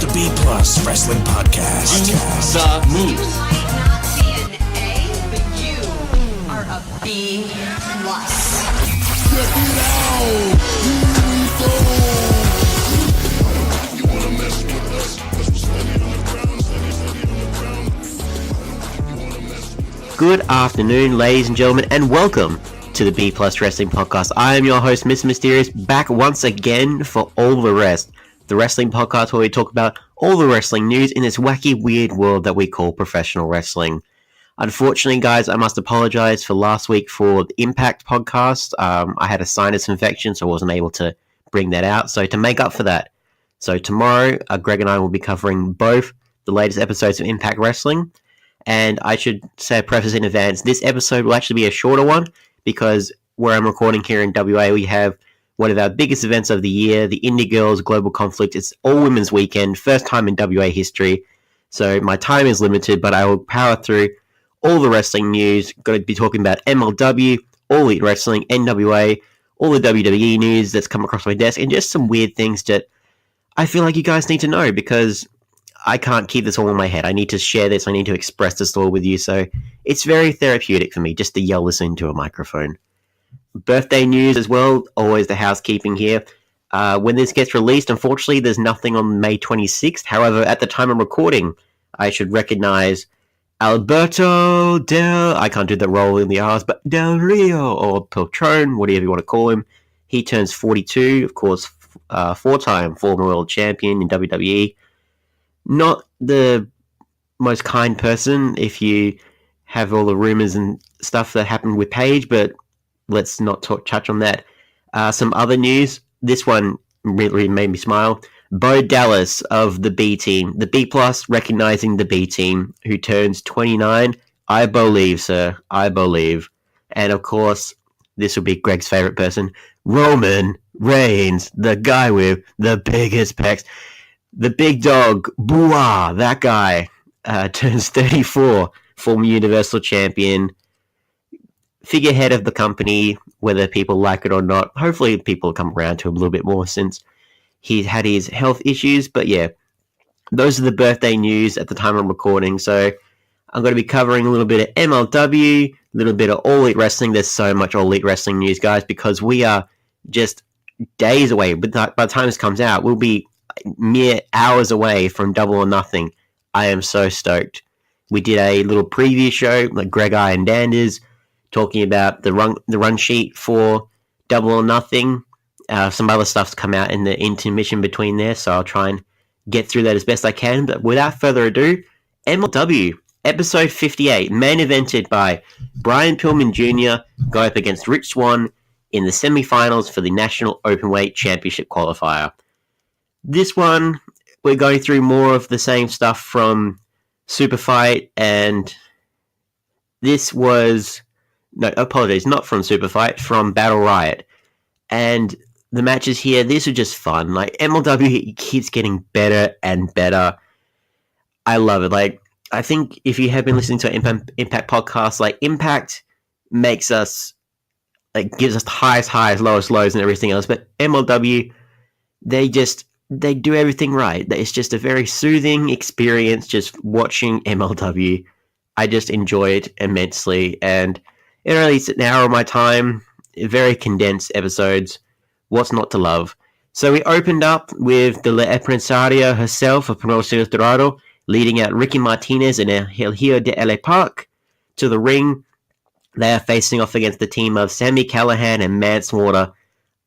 the B Plus Wrestling Podcast. The Moose. You might not be an A, but you are a B plus. Check it out! Here we go! You wanna mess with us? 'Cause we're steady on the ground, steady on the ground. You wanna mess with us? Good afternoon, ladies and gentlemen, and welcome to the B Plus Wrestling Podcast. I am your host, Mr. Mysterious, back once again for All the Rest, the wrestling podcast where we talk about all the wrestling news in this wacky, weird world that we call professional wrestling. Unfortunately, guys, I must apologize for last week for the Impact podcast. I had a sinus infection, so I wasn't able to bring that out. So to make up for that, so tomorrow, Greg and I will be covering both the latest episodes of Impact Wrestling. And I should say a preface in advance, this episode will actually be a shorter one because where I'm recording here in WA, we have one of our biggest events of the year, the Indie Girls Global Conflict. It's all women's weekend, first time in WA history. So my time is limited, but I will power through all the wrestling news. Going to be talking about MLW, All Elite Wrestling, NWA, all the WWE news that's come across my desk, and just some weird things that I feel like you guys need to know because I can't keep this all in my head. I need to share this. I need to express this all with you. So it's very therapeutic for me just to yell this into a microphone. Birthday news as well. Always the housekeeping here. When this gets released, unfortunately, there's nothing on May 26th. However, at the time I'm recording, I should recognize Alberto I can't do the roll in the R's, but Del Rio or Peltron, whatever you want to call him. He turns 42, of course, four-time former world champion in WWE. Not the most kind person if you have all the rumors and stuff that happened with Paige, but let's not touch on that. Some other news. This one really made me smile. Bo Dallas of the B Team, the B Plus, recognizing the B Team, who turns 29. I believe, sir. I believe. And of course, this will be Greg's favorite person, Roman Reigns, the guy with the biggest pecs. The big dog, Booah, that guy, turns 34, former Universal Champion, figurehead of the company, whether people like it or not. Hopefully people come around to him a little bit more since he's had his health issues. But yeah, those are the birthday news at the time I'm recording. So I'm going to be covering a little bit of MLW, a little bit of All Elite Wrestling. There's so much All Elite Wrestling news, guys, because we are just days away. But by the time this comes out, we'll be mere hours away from Double or Nothing. I am so stoked. We did a little preview show, like Greg, I, and Danders, talking about the run sheet for Double or Nothing. Some other stuff's come out in the intermission between there, so I'll try and get through that as best I can. But without further ado, MLW, episode 58, main evented by Brian Pillman Jr., go up against Rich Swann in the semifinals for the National Openweight Championship qualifier. This one, we're going through more of the same stuff from Super Fight, and this was... No, apologies, not from Super Fight, from Battle Riot. And the matches here, these are just fun. Like, MLW keeps getting better and better. I love it. Like, I think if you have been listening to Impact podcasts, like, Impact makes us, like, gives us the highest highs, lowest lows, and everything else. But MLW, they do everything right. It's just a very soothing experience just watching MLW. I just enjoy it immensely, and it only takes an hour of my time, very condensed episodes. What's not to love? So we opened up with the La Empresaria herself of Promociones Dorado, leading out Ricky Martinez and El Hijo de LA Park to the ring. They are facing off against the team of Sami Callihan and Mance Warner.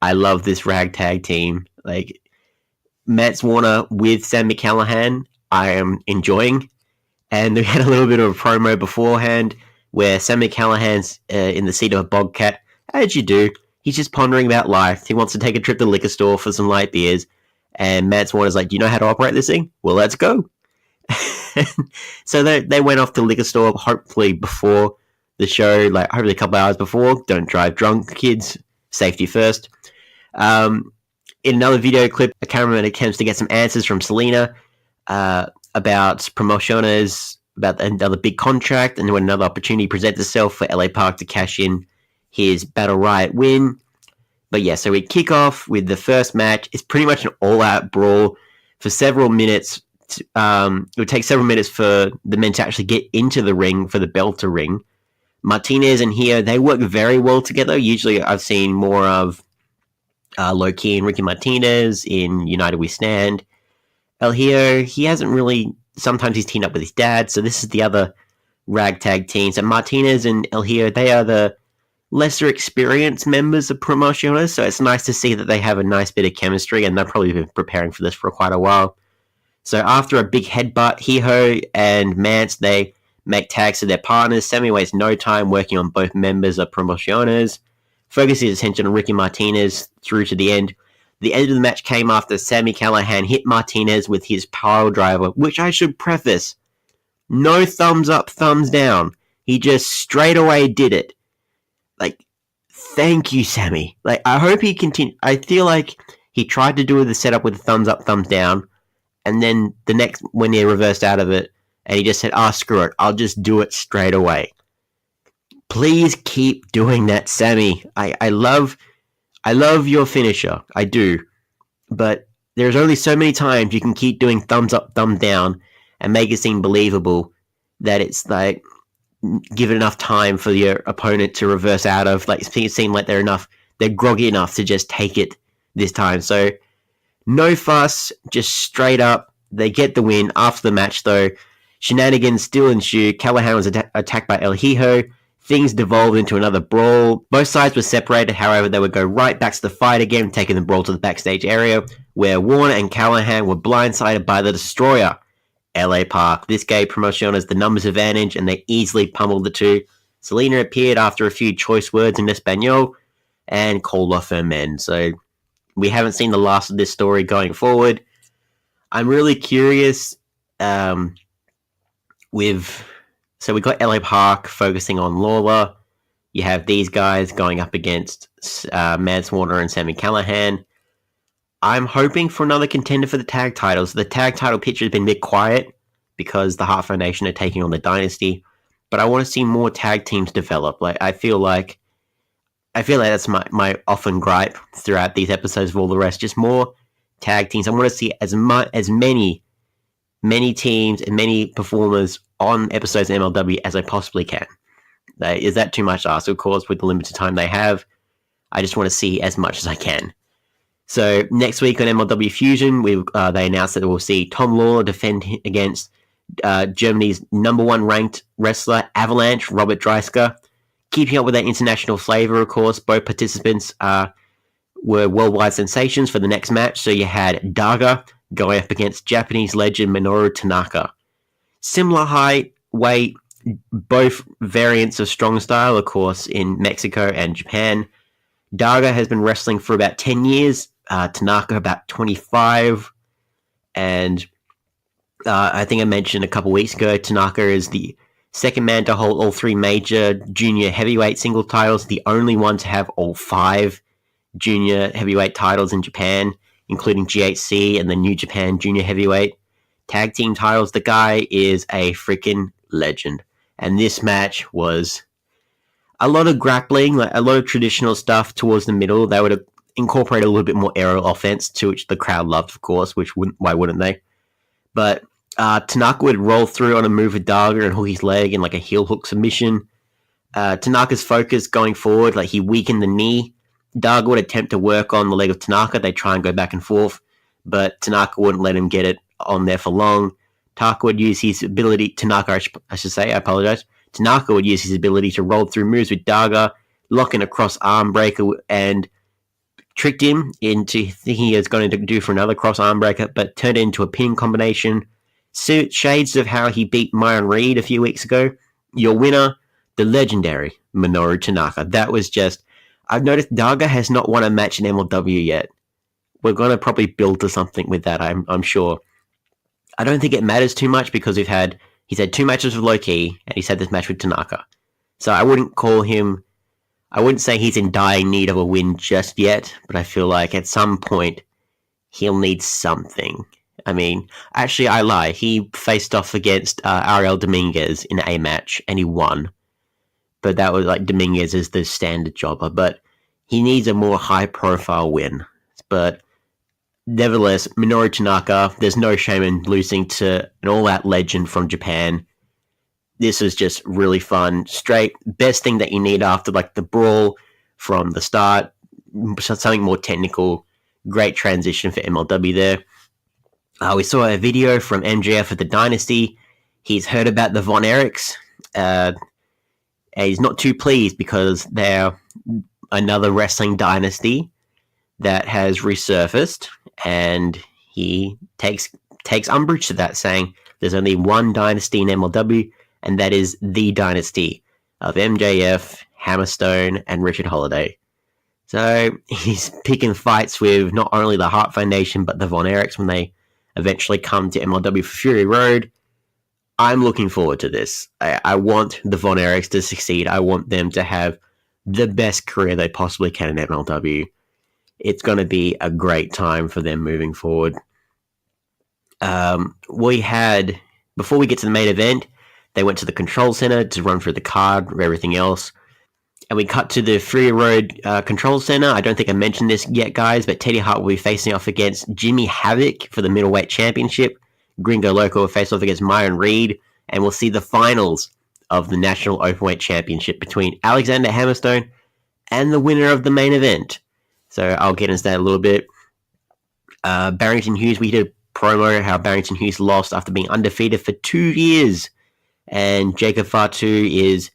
I love this ragtag team. Like, Mance Warner with Sami Callihan, I am enjoying. And we had a little bit of a promo beforehand where Sami Callihan's in the seat of a bobcat, as you do. He's just pondering about life. He wants to take a trip to the liquor store for some light beers. And Mance Warner's like, do you know how to operate this thing? Well, let's go. So they went off to the liquor store, hopefully before the show, like hopefully a couple hours before. Don't drive drunk, kids. Safety first. In another video clip, a cameraman attempts to get some answers from Selena about Promociones, about another big contract, and when another opportunity presents itself for LA Park to cash in his Battle Riot win. But yeah, so we kick off with the first match. It's pretty much an all-out brawl for several minutes. it would take several minutes for the men to actually get into the ring for the bell to ring. Martinez and Hio, they work very well together. Usually I've seen more of Low-Key and Ricky Martinez in United We Stand. El Hio, he hasn't really... Sometimes he's teamed up with his dad, so this is the other ragtag team. So Martinez and El Hio, they are the lesser experienced members of Promociones, so it's nice to see that they have a nice bit of chemistry, and they've probably been preparing for this for quite a while. So after a big headbutt, Hio and Mance, they make tags to their partners. Sammy wastes no time working on both members of Promociones. Focuses his attention on Ricky Martinez through to the end. The end of the match came after Sami Callihan hit Martinez with his pile driver, which I should preface, no thumbs up, thumbs down. He just straight away did it. Like, thank you, Sammy. Like, I hope he continue. I feel like he tried to do the setup with a thumbs up, thumbs down, and then the next, when he reversed out of it, and he just said, screw it, I'll just do it straight away. Please keep doing that, Sammy. I love your finisher. I do. But there's only so many times you can keep doing thumbs up, thumbs down, and make it seem believable that it's like, give it enough time for your opponent to reverse out of, like, it seem like they're groggy enough to just take it this time. So, no fuss, just straight up. They get the win. After the match, though, shenanigans still ensue. Callahan was attacked by El Hijo. Things devolved into another brawl. Both sides were separated, however, they would go right back to the fight again, taking the brawl to the backstage area, where Warner and Callahan were blindsided by the Destroyer, LA Park. This gave Promociones the numbers advantage, and they easily pummeled the two. Selena appeared after a few choice words in Espanol, and called off her men. So, we haven't seen the last of this story going forward. I'm really curious So we got LA Park focusing on Lawler. You have these guys going up against Mance Warner and Sami Callihan. I'm hoping for another contender for the tag titles. The tag title picture has been a bit quiet because the Hart Foundation are taking on the Dynasty, but I want to see more tag teams develop. I feel like that's my often gripe throughout these episodes of All the Rest. Just more tag teams. I want to see as many teams and many performers on episodes of MLW as I possibly can. Is that too much to ask? Of course, with the limited time they have, I just want to see as much as I can. So next week on MLW Fusion, they announced that we'll see Tom Lawler defend against Germany's #1 ranked wrestler, Avalanche, Robert Dreisker. Keeping up with that international flavor, of course, both participants were worldwide sensations for the next match. So you had Daga going up against Japanese legend Minoru Tanaka. Similar height, weight, both variants of strong style, of course, in Mexico and Japan. Daga has been wrestling for about 10 years, Tanaka about 25, and I think I mentioned a couple weeks ago, Tanaka is the second man to hold all 3 major junior heavyweight single titles, the only one to have all 5 junior heavyweight titles in Japan, including GHC and the New Japan Junior Heavyweight Tag Team titles. The guy is a freaking legend. And this match was a lot of grappling, like a lot of traditional stuff towards the middle. They would have incorporated a little bit more aerial offense, to which the crowd loved, of course, why wouldn't they? But Tanaka would roll through on a move with Daga and hook his leg in like a heel hook submission. Tanaka's focus going forward, like he weakened the knee. Daga would attempt to work on the leg of Tanaka. They try and go back and forth, but Tanaka wouldn't let him get it on there for long. Tanaka would use his ability to roll through moves with Daga, lock in a cross arm breaker, and tricked him into thinking he was going to do for another cross arm breaker, but turned it into a pin combination. Shades of how he beat Myron Reed a few weeks ago. Your winner, the legendary Minoru Tanaka. That was just... I've noticed Daga has not won a match in MLW yet. We're going to probably build to something with that, I'm sure. I don't think it matters too much because he's had 2 matches with Low-Key, and he's had this match with Tanaka. So I wouldn't say he's in dire need of a win just yet, but I feel like at some point he'll need something. I mean, actually, I lie. He faced off against Ariel Dominguez in a match, and he won. But that was like Dominguez is the standard jobber, but he needs a more high-profile win. But Nevertheless, Minoru Tanaka, there's no shame in losing to an all-out legend from Japan. This was just really fun. Straight, best thing that you need after like the brawl from the start. Something more technical. Great transition for MLW there. We saw a video from MJF at the Dynasty. He's heard about the Von Erichs. He's not too pleased because they're another wrestling dynasty that has resurfaced, and he takes umbrage to that, saying there's only one dynasty in MLW, and that is the dynasty of MJF, Hammerstone, and Richard Holiday. So he's picking fights with not only the Hart Foundation, but the Von Erichs when they eventually come to MLW for Fury Road. I'm looking forward to this. I want the Von Erichs to succeed. I want them to have the best career they possibly can in MLW. It's going to be a great time for them moving forward. We had, before we get to the main event, they went to the Control Center to run through the card or everything else. And we cut to the Fury Road Control Center. I don't think I mentioned this yet, guys, but Teddy Hart will be facing off against Jimmy Havoc for the Middleweight Championship. Gringo Loco will face off against Myron Reed. And we'll see the finals of the National Openweight Championship between Alexander Hammerstone and the winner of the main event. So I'll get into that a little bit. Barrington Hughes, we did a promo how Barrington Hughes lost after being undefeated for 2 years. And Jacob Fatu is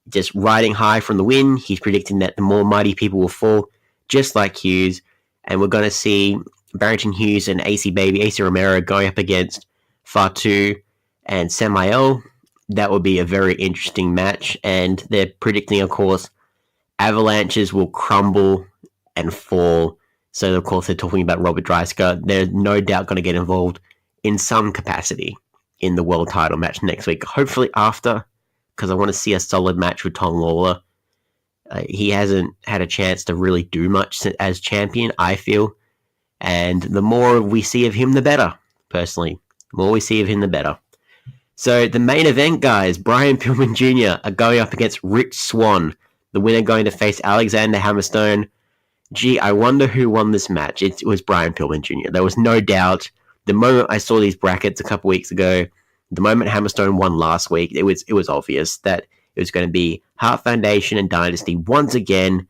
just riding high from the win. He's predicting that the more mighty people will fall, just like Hughes. And we're going to see Barrington Hughes and AC Romero going up against Fatu and Samael. That will be a very interesting match. And they're predicting, of course, avalanches will crumble and fall. So, of course, they're talking about Robert Dreisker. They're no doubt going to get involved in some capacity in the world title match next week. Hopefully after, because I want to see a solid match with Tom Lawler. He hasn't had a chance to really do much as champion, I feel. And the more we see of him, the better, personally. The more we see of him, the better. So the main event, guys, Brian Pillman Jr. are going up against Rich Swann. The winner going to face Alexander Hammerstone. Gee, I wonder who won this match. It was Brian Pillman Jr. There was no doubt. The moment I saw these brackets a couple weeks ago, the moment Hammerstone won last week, it was obvious that it was going to be Hart Foundation and Dynasty once again.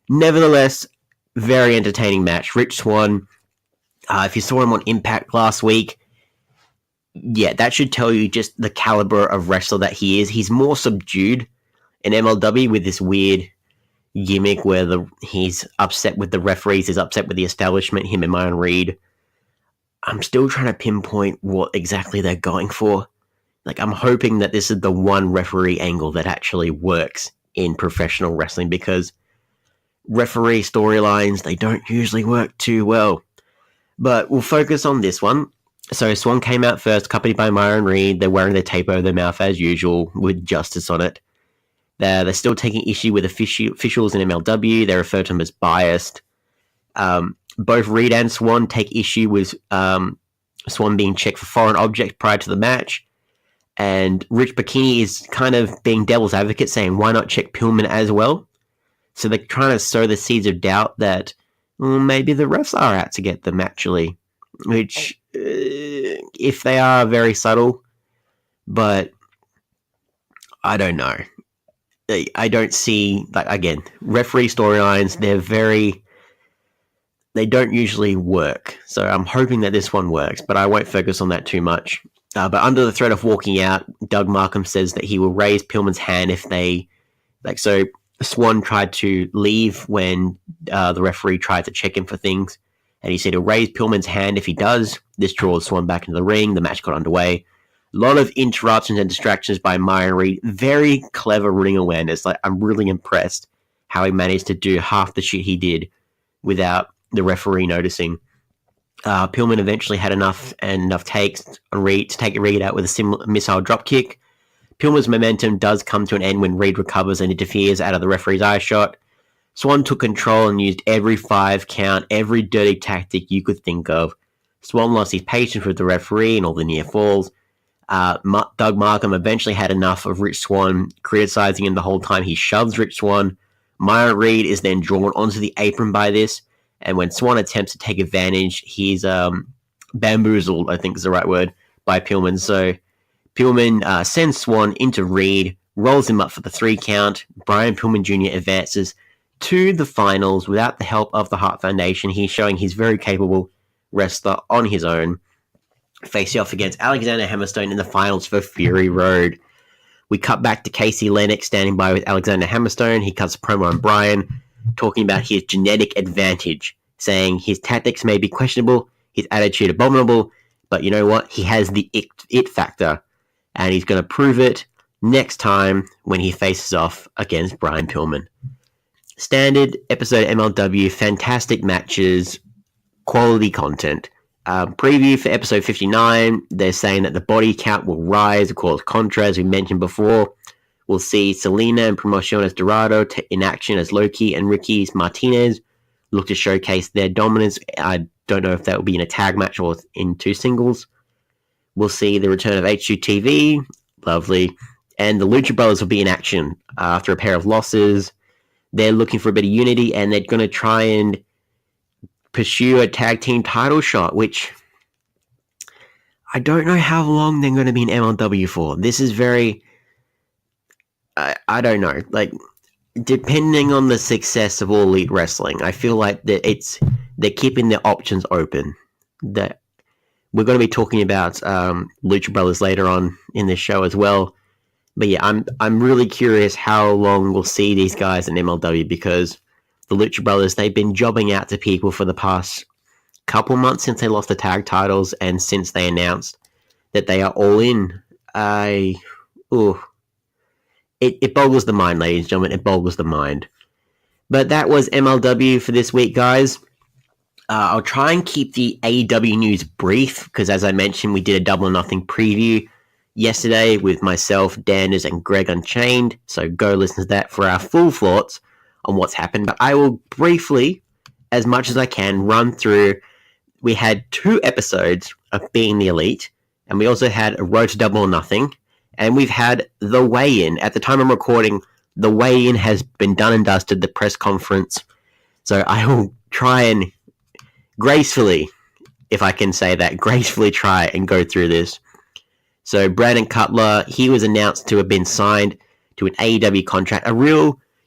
Nevertheless, very entertaining match. Rich Swann, if you saw him on Impact last week, yeah, that should tell you just the caliber of wrestler that he is. He's more subdued in MLW with this weird gimmick where he's upset with the referees, he's upset with the establishment, him and Myron Reed. I'm still trying to pinpoint what exactly they're going for. Like, I'm hoping that this is the one referee angle that actually works in professional wrestling, because referee storylines, they don't usually work too well. But we'll focus on this one. So Swann came out first, accompanied by Myron Reed. They're wearing their tape over their mouth as usual, with justice on it. They're still taking issue with officials in MLW. They refer to them as biased. Both Reed and Swann take issue with Swann being checked for foreign objects prior to the match. And Rich Bikini is kind of being devil's advocate, saying, why not check Pillman as well? So they're trying to sow the seeds of doubt that maybe the refs are out to get them, actually. Which, if they are, very subtle. But I don't know. I don't see, like, again, referee storylines, they don't usually work. So I'm hoping that this one works, but I won't focus on that too much. But under the threat of walking out, Doug Markham says that he will raise Pillman's hand if they, so Swann tried to leave when the referee tried to check him for things, and he said he'll raise Pillman's hand if he does. This draws Swann back into the ring. The match got underway. A lot of interruptions and distractions by Myron Reed. Very clever ring awareness. I'm really impressed how he managed to do half the shit he did without the referee noticing. Pillman eventually had enough takes on Reed to take Reed out with a similar missile dropkick. Pillman's momentum does come to an end when Reed recovers and interferes out of the referee's eye shot. Swann took control and used every 5 count, every dirty tactic you could think of. Swann lost his patience with the referee and all the near falls. Doug Markham eventually had enough of Rich Swann criticizing him the whole time. He shoves Rich Swann. Myron Reed is then drawn onto the apron by this, And when Swan attempts to take advantage, he's bamboozled, I think is the right word, by Pillman. So Pillman sends Swan into Reed, rolls him up for the 3 count. Brian Pillman Jr. advances to the finals without the help of the Hart Foundation. He's showing he's very capable wrestler on his own. Facing off against Alexander Hammerstone in the finals for Fury Road. We cut back to Casey Lennox standing by with Alexander Hammerstone. He cuts a promo on Brian, talking about his genetic advantage, saying his tactics may be questionable, his attitude abominable, but you know what? He has the it factor, and he's going to prove it next time when he faces off against Brian Pillman. Standard episode MLW, fantastic matches, quality content. Preview for episode 59, they're saying that the body count will rise, of course, Contra, as we mentioned before. We'll see Selena and Promociones Dorado in action as Loki and Ricky Martinez look to showcase their dominance. I don't know if that will be in a tag match or in 2 singles. We'll see the return of H2TV, lovely, and the Lucha Brothers will be in action after a pair of losses. They're looking for a bit of unity, and they're going to try and pursue a tag team title shot, which I don't know how long they're going to be in MLW for. This is very, I don't know, like, depending on the success of All Elite Wrestling, I feel like that they're keeping their options open. That we're going to be talking about Lucha Brothers later on in this show as well. But yeah, I'm really curious how long we'll see these guys in MLW, because the Lucha Brothers, they've been jobbing out to people for the past couple months since they lost the tag titles and since they announced that they are all in. It boggles the mind, ladies and gentlemen. It boggles the mind. But that was MLW for this week, guys. I'll try and keep the AEW news brief, because as I mentioned, we did a Double or Nothing preview yesterday with myself, Danders, and Greg Unchained. So go listen to that for our full thoughts on what's happened. But I will briefly, as much as I can, run through. We had 2 episodes of Being the Elite, and we also had a Road to Double or Nothing, and we've had the weigh-in. At the time I'm recording, the weigh-in has been done and dusted, the press conference. So I will try and gracefully, if I can say that, gracefully try and go through this. So Brandon Cutler, he was announced to have been signed to an AEW contract.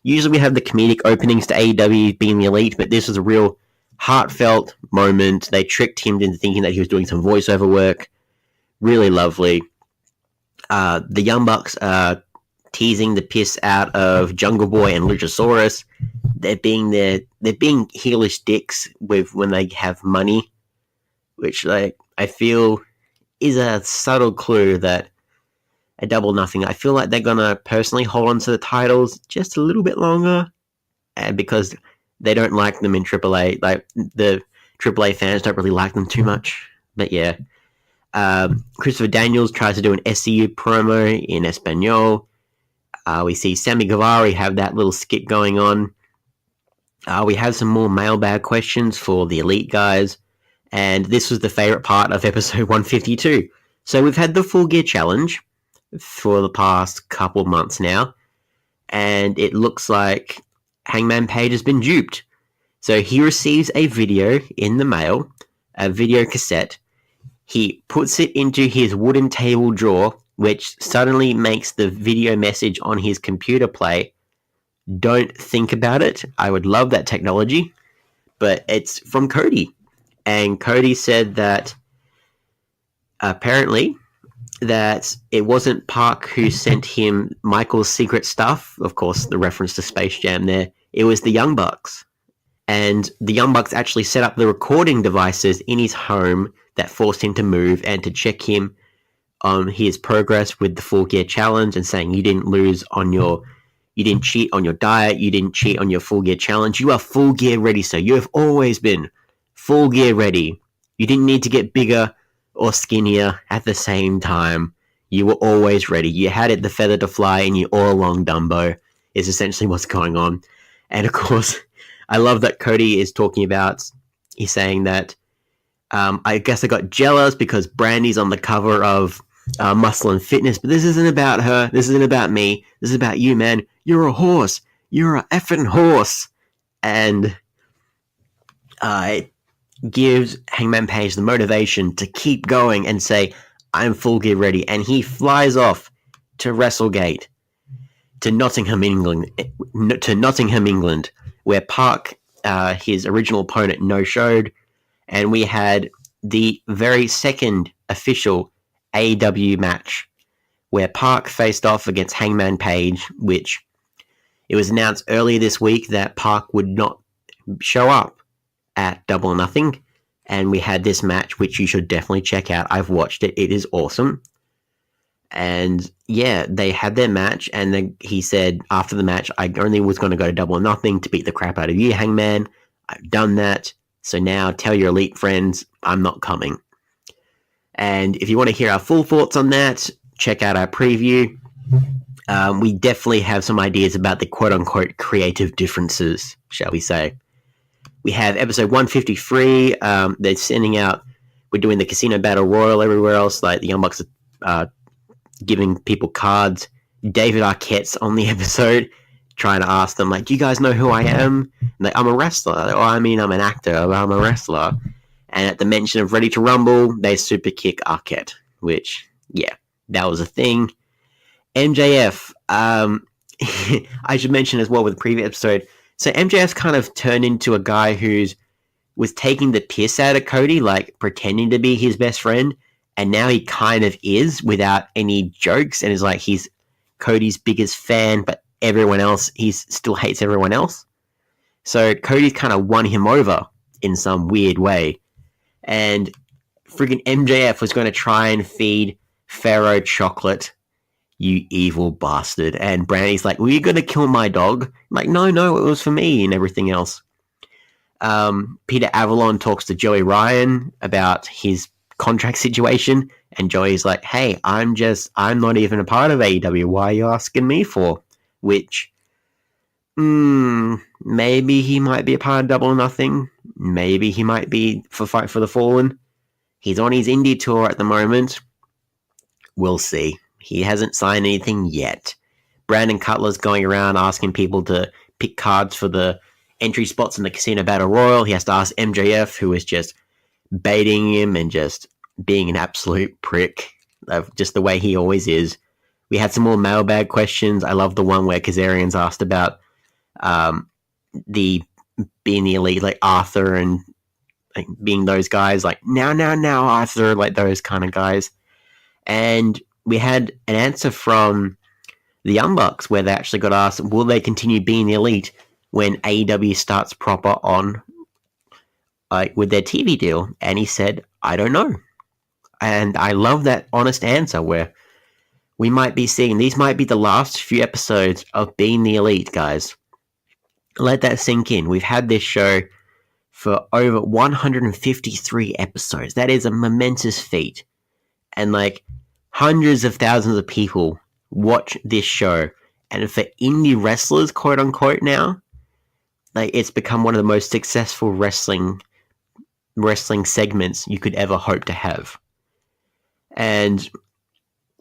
Usually we have the comedic openings to AEW Being the Elite, but this was a real heartfelt moment. They tricked him into thinking that he was doing some voiceover work. Really lovely. The Young Bucks are teasing the piss out of Jungle Boy and Luchasaurus. They're being heelish dicks when they have money, which I feel is a subtle clue that a Double or Nothing, I feel like they're going to personally hold on to the titles just a little bit longer, and because they don't like them in AAA. Like, the AAA fans don't really like them too much. But yeah. Christopher Daniels tries to do an SCU promo in Espanol. We see Sammy Guevara have that little skit going on. We have some more mailbag questions for the Elite guys. And this was the favorite part of episode 152. So we've had the Full Gear Challenge for the past couple months now, and it looks like Hangman Page has been duped. So he receives a video in the mail, a video cassette. He puts it into his wooden table drawer, which suddenly makes the video message on his computer play. Don't think about it. I would love that technology. But it's from Cody. And Cody said that apparently that it wasn't Park who sent him Michael's secret stuff. Of course, the reference to Space Jam there. It was the Young Bucks. And the Young Bucks actually set up the recording devices in his home that forced him to move and to check him on his progress with the Full Gear Challenge, and saying you didn't cheat on your diet, you didn't cheat on your Full Gear Challenge. You are full gear ready, sir. You have always been full gear ready. You didn't need to get bigger or skinnier at the same time. You were always ready. You had it the feather to fly, and you all along Dumbo is essentially what's going on. And of course, I love that Cody is talking about, he's saying that, I guess I got jealous because Brandy's on the cover of Muscle and Fitness, but this isn't about her. This isn't about me. This is about you, man. You're a horse. You're a effing horse. And it gives Hangman Page the motivation to keep going and say, I'm full gear ready. And he flies off to WrestleGate, to Nottingham, England, where Park, his original opponent, no-showed. And we had the very second official AEW match, where Park faced off against Hangman Page, which it was announced earlier this week that Park would not show up at Double or Nothing, and we had this match, which you should definitely check out. I've watched it. It is awesome. And yeah, they had their match, and then he said after the match, I only was going to go to Double or Nothing to beat the crap out of you, Hangman. I've done that. So now tell your elite friends I'm not coming. And if you want to hear our full thoughts on that, check out our preview. We definitely have some ideas about the quote-unquote creative differences, shall we say. We have episode 153. They're sending out, we're doing the Casino Battle Royal everywhere else, like the Young Bucks are giving people cards. David Arquette's on the episode, trying to ask them, like, do you guys know who I am? And like, I'm a wrestler. Like, I'm an actor, but I'm a wrestler. And at the mention of Ready to Rumble, they super kick Arquette, which, yeah, that was a thing. MJF, I should mention as well with the previous episode, so MJF's kind of turned into a guy who's was taking the piss out of Cody, like pretending to be his best friend, and now he kind of is without any jokes, and is like he's Cody's biggest fan, but everyone else, he still hates everyone else. So Cody's kind of won him over in some weird way. And friggin' MJF was going to try and feed Pharaoh chocolate, you evil bastard. And Brandy's like, were you going to kill my dog? I'm like, no, it was for me, and everything else. Peter Avalon talks to Joey Ryan about his contract situation, and Joey's like, hey, I'm not even a part of AEW. Why are you asking me for? Which, maybe he might be a part of Double or Nothing. Maybe he might be for Fight for the Fallen. He's on his indie tour at the moment. We'll see. He hasn't signed anything yet. Brandon Cutler's going around asking people to pick cards for the entry spots in the Casino Battle Royal. He has to ask MJF, who is just baiting him and just being an absolute prick, just the way he always is. We had some more mailbag questions. I love the one where Kazarian's asked about being the elite, like Arthur and like being those guys, like now Arthur, like those kind of guys. And we had an answer from the Young Bucks where they actually got asked, will they continue being the elite when AEW starts proper on with their TV deal? And he said, I don't know. And I love that honest answer where we might be seeing, these might be the last few episodes of being the elite, guys. Let that sink in. We've had this show for over 153 episodes. That is a momentous feat. And like hundreds of thousands of people watch this show. And for indie wrestlers, quote unquote, now, like it's become one of the most successful wrestling segments you could ever hope to have. And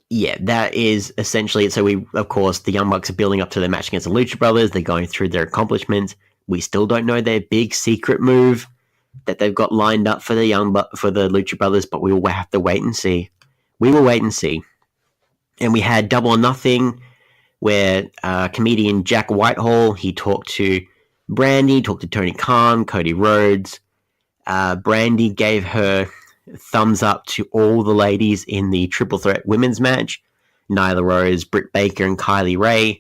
yeah, that is essentially it. So we, of course, the Young Bucks are building up to their match against the Lucha Brothers. They're going through their accomplishments. We still don't know their big secret move that they've got lined up for the Lucha Brothers, but we will have to wait and see. We will wait and see. And we had Double or Nothing, where comedian Jack Whitehall, he talked to Brandy, talked to Tony Khan, Cody Rhodes. Brandy gave her thumbs up to all the ladies in the Triple Threat women's match. Nyla Rose, Britt Baker, and Kylie Ray.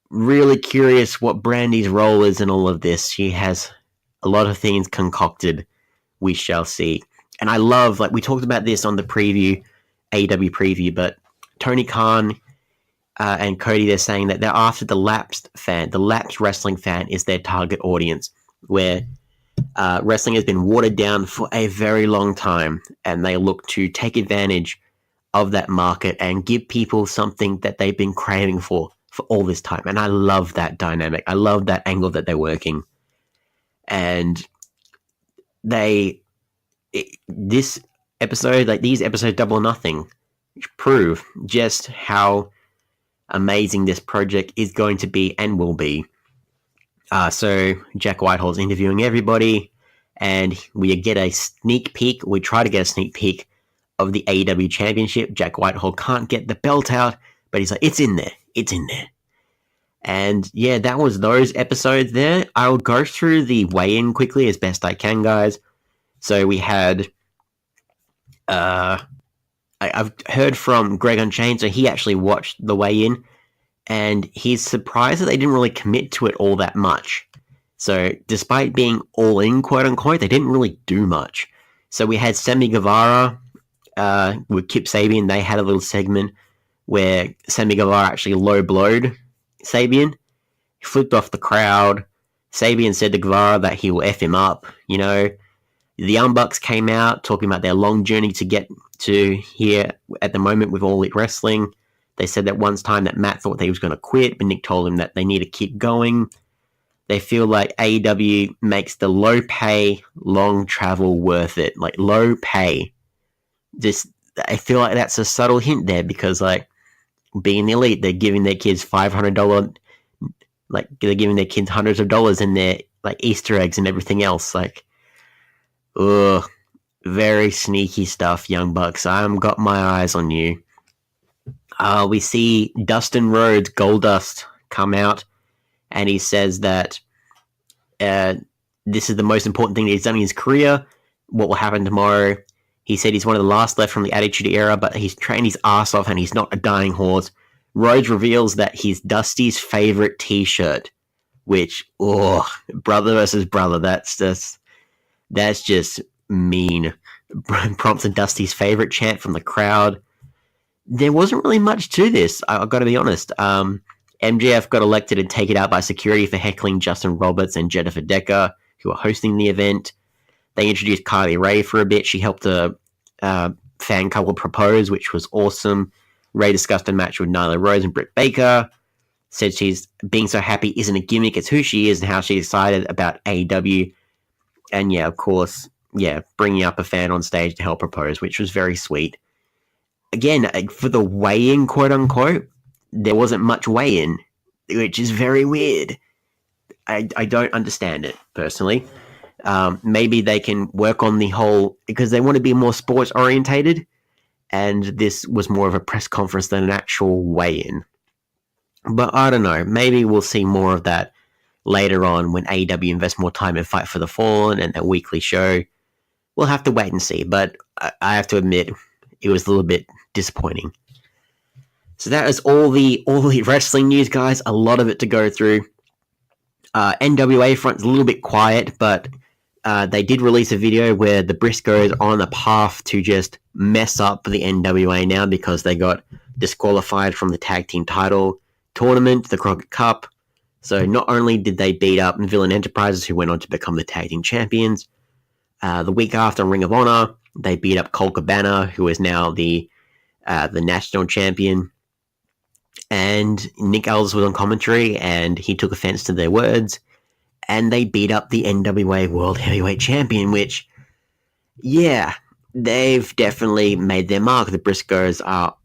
Really curious what Brandy's role is in all of this. She has a lot of things concocted. We shall see. And I love, like we talked about this on the preview, AEW preview, but Tony Khan and Cody, they're saying that they're after the lapsed fan. The lapsed wrestling fan is their target audience, where wrestling has been watered down for a very long time, and they look to take advantage of that market and give people something that they've been craving for all this time. And I love that dynamic. I love that angle that they're working. And this episode, like these episodes Double or Nothing, prove just how amazing this project is going to be and will be. So Jack Whitehall's interviewing everybody, and we get a sneak peek. We try to get a sneak peek of the AEW Championship. Jack Whitehall can't get the belt out, but he's like, it's in there. It's in there. And yeah, that was those episodes there. I'll go through the weigh-in quickly as best I can, guys. So we had... I've heard from Greg Unchained, so he actually watched the weigh-in, and he's surprised that they didn't really commit to it all that much. So despite being all in, quote-unquote, they didn't really do much. So we had Sammy Guevara with Kip Sabian. They had a little segment where Sammy Guevara actually low-blowed Sabian. He flipped off the crowd. Sabian said to Guevara that he will F him up, you know. The Young Bucks came out talking about their long journey to get to here at the moment with All Elite Wrestling. They said that once time that Matt thought that he was going to quit, but Nick told him that they need to keep going. They feel like AEW makes the low pay, long travel worth it. Like, low pay. I feel like that's a subtle hint there because, like, being the Elite, they're giving their kids $500, like, they're giving their kids hundreds of dollars in their, like, Easter eggs and everything else. Like, ugh, very sneaky stuff, Young Bucks. I've got my eyes on you. We see Dustin Rhodes, Goldust, come out, and he says that this is the most important thing that he's done in his career. What will happen tomorrow? He said he's one of the last left from the Attitude Era, but he's trained his ass off and he's not a dying horse. Rhodes reveals that he's Dusty's favorite t-shirt, which, brother versus brother, that's just mean. Prompts a Dusty's favorite chant from the crowd. There wasn't really much to this, I've got to be honest. MJF got elected and taken out by security for heckling Justin Roberts and Jennifer Decker, who are hosting the event. They introduced Kylie Ray for a bit. She helped a fan couple propose, which was awesome. Ray discussed a match with Nyla Rose and Britt Baker. Said she's being so happy isn't a gimmick, it's who she is and how she's excited about AEW. And yeah, of course, bringing up a fan on stage to help propose, which was very sweet. Again, for the weigh-in, quote-unquote, there wasn't much weigh-in, which is very weird. I don't understand it, personally. Maybe they can work on the whole... because they want to be more sports-orientated, and this was more of a press conference than an actual weigh-in. But I don't know. Maybe we'll see more of that later on when AEW invests more time in Fight for the Fallen and their weekly show. We'll have to wait and see, but I have to admit, it was a little bit disappointing. So that is all the wrestling news, guys. A lot of it to go through. NWA front's a little bit quiet, but they did release a video where the Briscoes are on a path to just mess up the NWA now because they got disqualified from the tag team title tournament, the Crockett Cup. So not only did they beat up Villain Enterprises, who went on to become the tag team champions, the week after Ring of Honor, they beat up Colt Cabana, who is now the national champion. And Nick Aldis was on commentary, and he took offense to their words. And they beat up the NWA World Heavyweight Champion, which, yeah, they've definitely made their mark. The Briscoes are...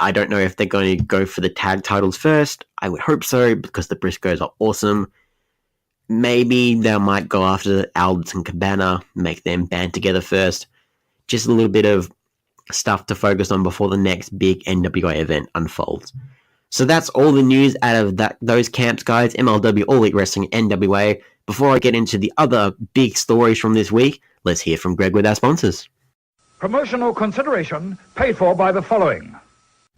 I don't know if they're going to go for the tag titles first. I would hope so, because the Briscoes are awesome. Maybe they might go after Aldis and Cabana, make them band together first. Just a little bit of stuff to focus on before the next big NWA event unfolds. So that's all the news out of those camps, guys. MLW, All Elite Wrestling, NWA. Before I get into the other big stories from this week, let's hear from Greg with our sponsors. Promotional consideration paid for by the following.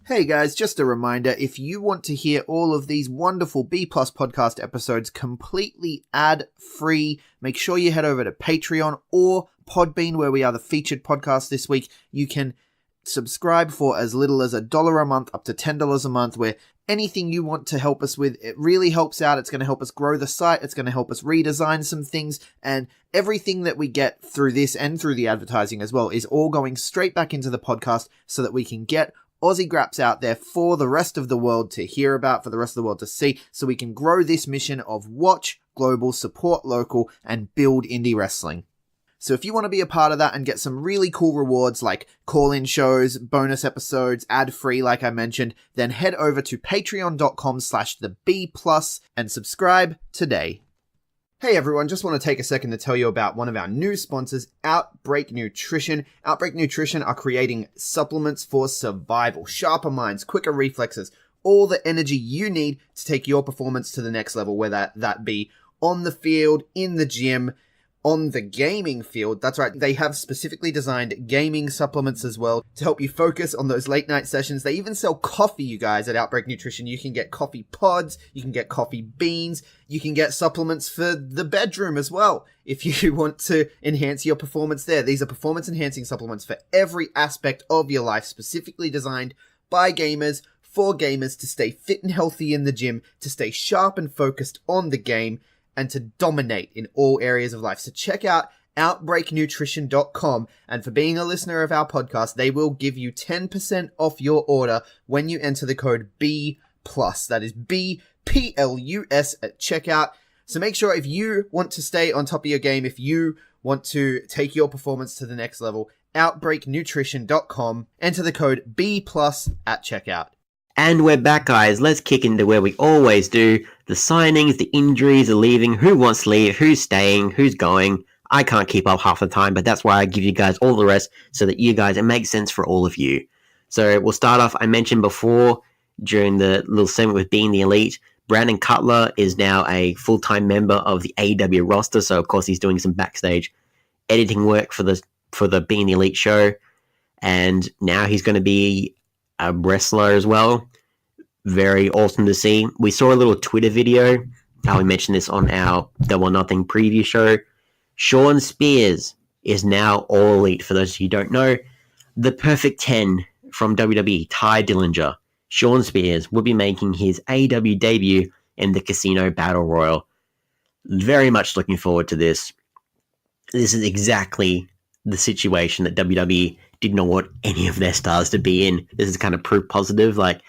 Hey guys, just a reminder, if you want to hear all of these wonderful B Plus podcast episodes completely ad-free, make sure you head over to Patreon or Podbean, where we are the featured podcast this week. You can subscribe for as little as $1 a month up to $10 a month, where anything you want to help us with, it really helps out. It's going to help us grow the site. It's going to help us redesign some things, and everything that we get through this and through the advertising as well is all going straight back into the podcast so that we can get Aussie Graps out there for the rest of the world to hear about, for the rest of the world to see, so we can grow this mission of watch global, support local, and build indie wrestling. So if you want to be a part of that and get some really cool rewards like call-in shows, bonus episodes, ad-free like I mentioned, then head over to patreon.com/theb+ and subscribe today. Hey everyone, just want to take a second to tell you about one of our new sponsors, Outbreak Nutrition. Outbreak Nutrition are creating supplements for survival, sharper minds, quicker reflexes, all the energy you need to take your performance to the next level, whether that be on the field, in the gym, on the gaming field. That's right, they have specifically designed gaming supplements as well to help you focus on those late night sessions. They even sell coffee, you guys, at Outbreak Nutrition. You can get coffee pods, you can get coffee beans, you can get supplements for the bedroom as well if you want to enhance your performance there. These are performance enhancing supplements for every aspect of your life, specifically designed by gamers, for gamers, to stay fit and healthy in the gym, to stay sharp and focused on the game, and to dominate in all areas of life. So check out OUTBREAKNutrition.com, and for being a listener of our podcast, they will give you 10% off your order when you enter the code B+. That is BPLUS at checkout. So make sure, if you want to stay on top of your game, if you want to take your performance to the next level, OUTBREAKNutrition.com, enter the code B+ at checkout. And we're back, guys. Let's kick into where we always do. The signings, the injuries, the leaving, who wants to leave, who's staying, who's going. I can't keep up half the time, but that's why I give you guys all the rest so that you guys, it makes sense for all of you. So we'll start off, I mentioned before, during the little segment with Being the Elite, Brandon Cutler is now a full-time member of the AEW roster, so of course he's doing some backstage editing work for the Being the Elite show, and now he's going to be a wrestler as well. Very awesome to see. We saw a little Twitter video. We mentioned this on our Double or Nothing preview show. Sean Spears is now All Elite. For those of you who don't know, the Perfect 10 from WWE, Ty Dillinger. Sean Spears will be making his AEW debut in the Casino Battle Royal. Very much looking forward to this. This is exactly the situation that WWE did not want any of their stars to be in. This is kind of proof positive. Like,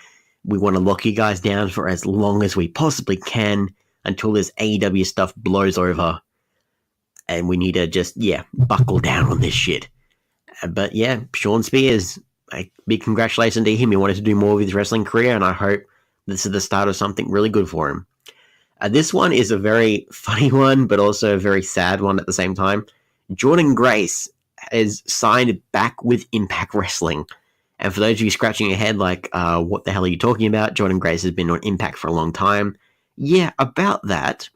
we want to lock you guys down for as long as we possibly can until this AEW stuff blows over. And we need to just, buckle down on this shit. But yeah, Sean Spears, a big congratulations to him. He wanted to do more with his wrestling career, and I hope this is the start of something really good for him. This one is a very funny one, but also a very sad one at the same time. Jordan Grace is signed back with Impact Wrestling. And for those of you scratching your head like, what the hell are you talking about? Jordan Grace has been on Impact for a long time. Yeah, about that.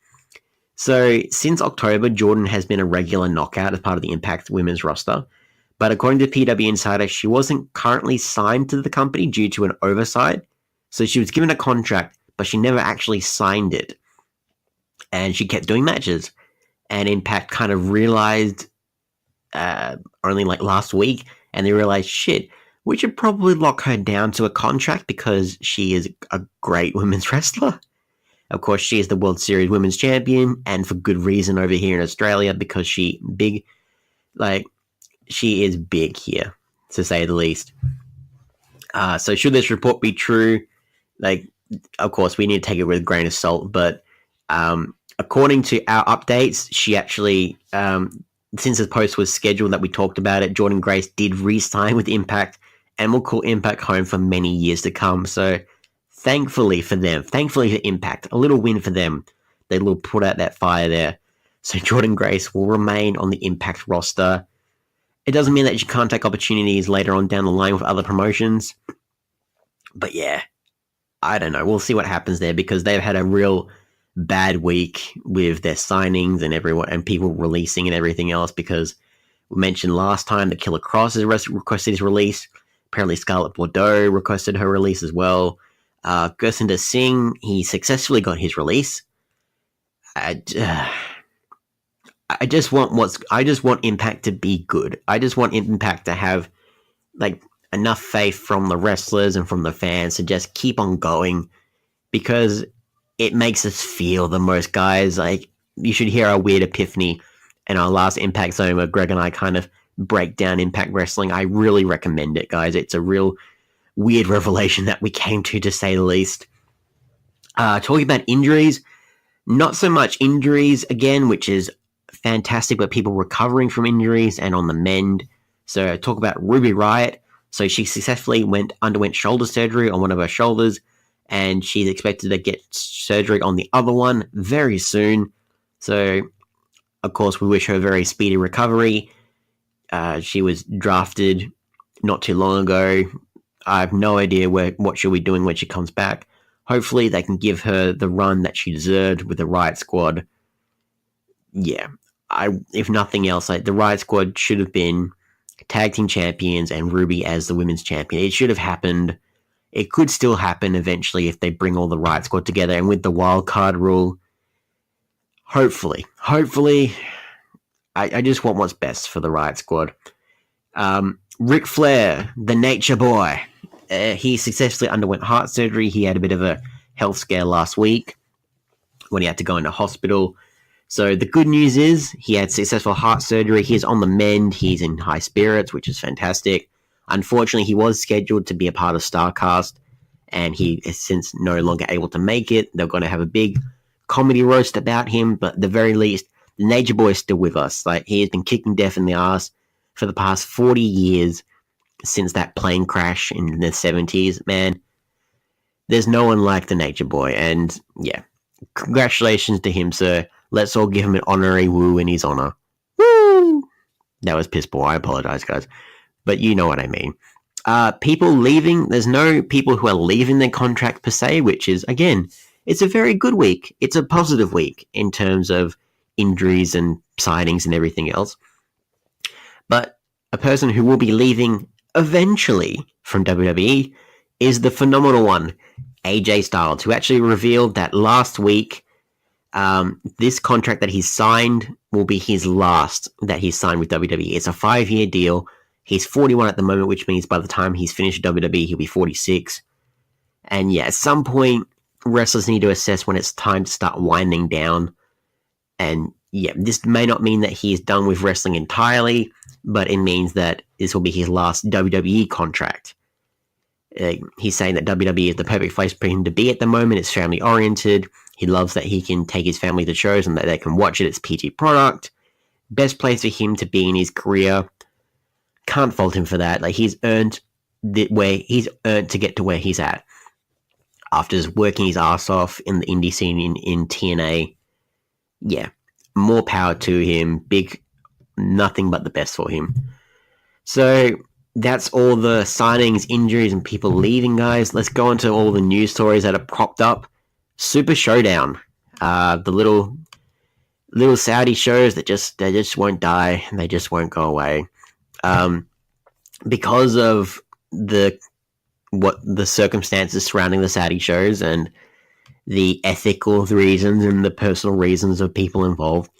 So since October, Jordan has been a regular knockout as part of the Impact women's roster. But according to PW Insider, she wasn't currently signed to the company due to an oversight. So she was given a contract, but she never actually signed it. And she kept doing matches. And Impact kind of realized only like last week, and they realized, shit, we should probably lock her down to a contract because she is a great women's wrestler. Of course, she is the World Series Women's Champion, and for good reason over here in Australia, because she is big here, to say the least. So should this report be true, of course, we need to take it with a grain of salt, but according to our updates, she actually, since the post was scheduled that we talked about it, Jordan Grace did re-sign with Impact and will call Impact home for many years to come. So thankfully for Impact, a little win for them. They will put out that fire there. So Jordan Grace will remain on the Impact roster. It doesn't mean that she can't take opportunities later on down the line with other promotions. But yeah, I don't know. We'll see what happens there, because they've had a real bad week with their signings and everyone and people releasing and everything else, because we mentioned last time that Killer Cross has requested his release. Apparently Scarlett Bordeaux requested her release as well. Gursinder Singh, he successfully got his release. I just want Impact to be good. I just want Impact to have enough faith from the wrestlers and from the fans to just keep on going, because it makes us feel the most, guys. You should hear our weird epiphany in our last Impact Zone where Greg and I kind of break down Impact Wrestling. I really recommend it, guys. It's a real weird revelation that we came to say the least. Talking about injuries, not so much injuries again, which is fantastic, but people recovering from injuries and on the mend. So talk about Ruby Riott. So she successfully underwent shoulder surgery on one of her shoulders, and she's expected to get surgery on the other one very soon. So of course, we wish her a very speedy recovery. She was drafted not too long ago. I have no idea what she'll be doing when she comes back. Hopefully they can give her the run that she deserved with the Riot Squad. Yeah, if nothing else, like the Riot Squad should have been tag team champions and Ruby as the women's champion. It should have happened. It could still happen eventually if they bring all the Riot Squad together, and with the wild card rule, hopefully, I just want what's best for the Riot Squad. Ric Flair, the Nature Boy, he successfully underwent heart surgery. He had a bit of a health scare last week when he had to go into hospital. So the good news is he had successful heart surgery. He's on the mend. He's in high spirits, which is fantastic. Unfortunately, he was scheduled to be a part of StarCast, and he is since no longer able to make it. They're going to have a big comedy roast about him, but at the very least, the Nature Boy is still with us. Like, he has been kicking death in the ass for the past 40 years since that plane crash in the 70s. Man, there's no one like the Nature Boy, and yeah, congratulations to him, sir. Let's all give him an honorary woo in his honor. Woo! That was piss poor. I apologize, guys. But you know what I mean. People leaving, there's no people who are leaving their contract per se, which is, again, it's a very good week. It's a positive week in terms of injuries and signings and everything else. But a person who will be leaving eventually from WWE is the phenomenal one, AJ Styles, who actually revealed that last week this contract that he's signed will be his last that he's signed with WWE. It's a 5-year deal. He's 41 at the moment, which means by the time he's finished WWE, he'll be 46. And yeah, at some point, wrestlers need to assess when it's time to start winding down. And yeah, this may not mean that he's done with wrestling entirely, but it means that this will be his last WWE contract. He's saying that WWE is the perfect place for him to be at the moment. It's family oriented. He loves that he can take his family to shows and that they can watch it. It's PG product. Best place for him to be in his career. Can't fault him for that. Like, he's earned to get to where he's at after just working his ass off in the indie scene in TNA. Yeah, more power to him. Nothing but the best for him. So that's all the signings, injuries, and people leaving, guys. Let's go into all the news stories that have popped up. Super Showdown, the little Saudi shows that they just won't die, and they just won't go away, because of the circumstances surrounding the Saudi shows and the ethical reasons and the personal reasons of people involved.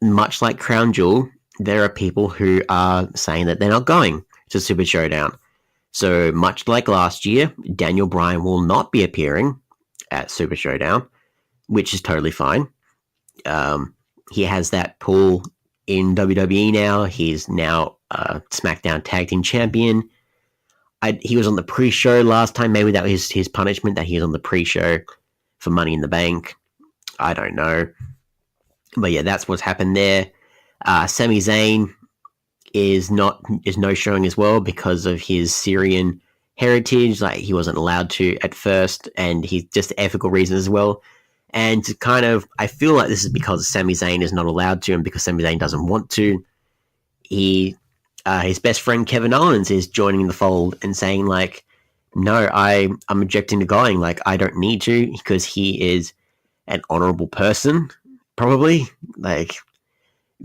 Much like Crown Jewel, there are people who are saying that they're not going to Super Showdown. So much like last year, Daniel Bryan will not be appearing at Super Showdown, which is totally fine. He has that pull in WWE now. He's now SmackDown Tag Team Champion. He was on the pre-show last time. Maybe that was his punishment, that he was on the pre-show for Money in the Bank. I don't know. But yeah, that's what's happened there. Sami Zayn is no showing as well because of his Syrian heritage. Like, he wasn't allowed to at first, and he's just ethical reasons as well. And I feel like this is because Sami Zayn is not allowed to, and because Sami Zayn doesn't want to. His best friend Kevin Owens is joining the fold and saying, like, no, I'm objecting to going. Like, I don't need to, because he is an honorable person, probably. Like,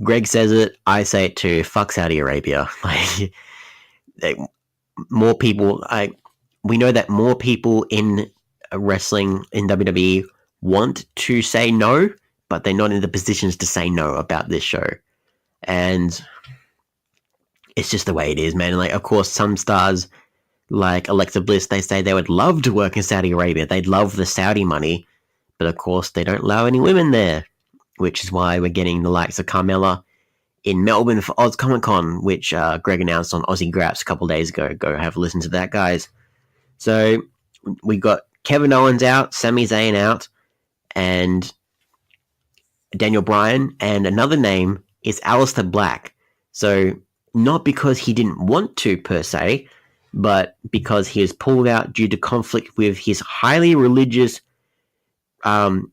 Greg says it, I say it too. Fuck Saudi Arabia. Like, more people. We know that more people in wrestling in WWE want to say no, but they're not in the positions to say no about this show, and it's just the way it is, man. Like, of course, some stars like Alexa Bliss, they say they would love to work in Saudi Arabia. They'd love the Saudi money, but of course, they don't allow any women there, which is why we're getting the likes of Carmella in Melbourne for Oz Comic Con, which Greg announced on Aussie Graps a couple days ago. Go have a listen to that, guys. So we got Kevin Owens out, Sami Zayn out, and Daniel Bryan, and another name is Aleister Black. So not because he didn't want to per se, but because he has pulled out due to conflict with his highly religious themed